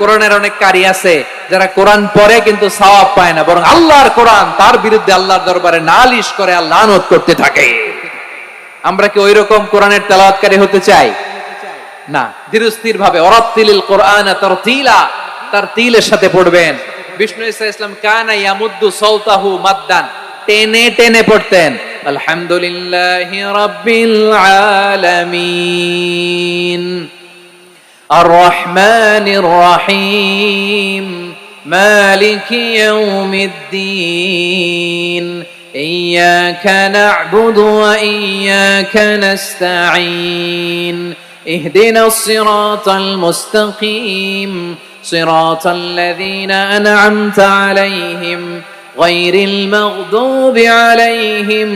কোরআনের অনেক কারি আছে যারা কোরআন পড়ে কিন্তু সওয়াব পায় না, বরং আল্লাহর কোরআন তার বিরুদ্ধে আল্লাহর দরবারে নালিশ করে আর লানত করতে থাকে। আমরা কি ওইরকম কোরআনের তেলাওয়াতকারী হতে চাই? না। ধীরস্থির ভাবে ওয়ারাতিলিল কোরআন তারতিলা, তারতিলের সাথে পড়বেন। বিষ্ণু ইসা ইসলাম কানা ইয়ামুদ্দু সাওতাহু মাদ্দান, টেনে টেনে পড়তেন। আলহামদুলিল্লাহি রাব্বিল আলামিন আর রহমানির রহিম মালিকি ইয়াউমিদ্দিন ইয়্যাকা না'বুদু ওয়া ইয়্যাকা নাস্তাঈন ইহদিনাস সিরাতাল মুস্তাকিম সিরাতাল লাযীনা আন'আমতা আলাইহিম গায়রিল মাগদুবি আলাইহিম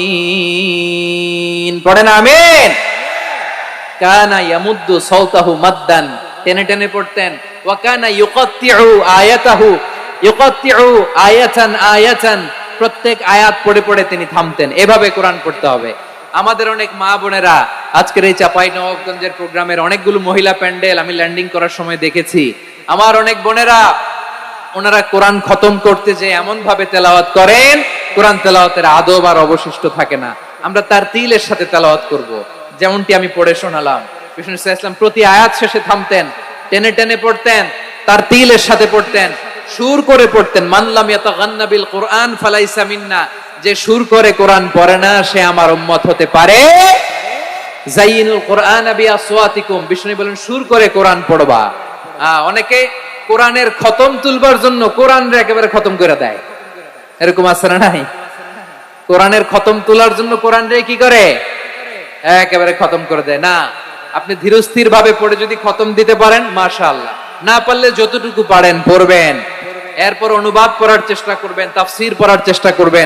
ওয়ালাদ-দাল্লিন। পড়েন আমিন। কানা ইয়ামুদ্দু সাওতাহু মাদ্দান, টেনে টেনে পড়তেন। ওয়া কানা ইউকাত্তিউ আয়াতাহু, ইউকাত্তিউ আয়াতান আয়াতান, প্রত্যেক আয়াত পড়ে পড়ে তিনি থামতেন। এভাবে কোরআন পড়তে হবে। আমাদের অনেক মা বোনেরা আজকের এই চাঁপাইনবাবগঞ্জের প্রোগ্রামের অনেকগুলো মহিলা প্যান্ডেল আমি ল্যান্ডিং করার সময় দেখেছি। আমার অনেক বোনেরা ওনারা কোরআন খতম করতে যে এমন ভাবে তেলাওয়াত করেন, কোরআন তেলাওয়াতের আদব আর অবশিষ্ট থাকে না। আমরা তারতিলের সাথে তেলাওয়াত করব, যেমনটি আমি পড়ে শোনালাম। বিষ্ণু ইসলাম প্রতি আয়াত শেষে থামতেন, টেনে টেনে পড়তেন, তারতিলের সাথে পড়তেন, সুর করে পড়তেন। মান লাম ইয়াতাগান্না বিল কোরআন ফালাইসা মিন্না, যে সুর করে কোরআন পড়ে না সে আমার উম্মত হতে পারে। যায়িনুল কোরআন বিআসওয়াতিকুম, বিষ্ণু বলেন সুর করে কোরআন পড়বা। অনেকে কোরআনের খতম তুলবার জন্য কোরআনরে একেবারে খতম করে দেয়, এরকম আছে না নাই? কোরআনের খতম তোলার জন্য কোরআনরে কি করে একেবারে খতম করে দেয়। না, আপনি ধীরস্থির ভাবে পড়ে যদি খতম দিতে পারেন মাশাআল্লাহ, না পারলে যতটুকু পারেন পড়বেন, এরপর অনুবাদ পড়ার চেষ্টা করবেন, তাফসীর পড়ার চেষ্টা করবেন।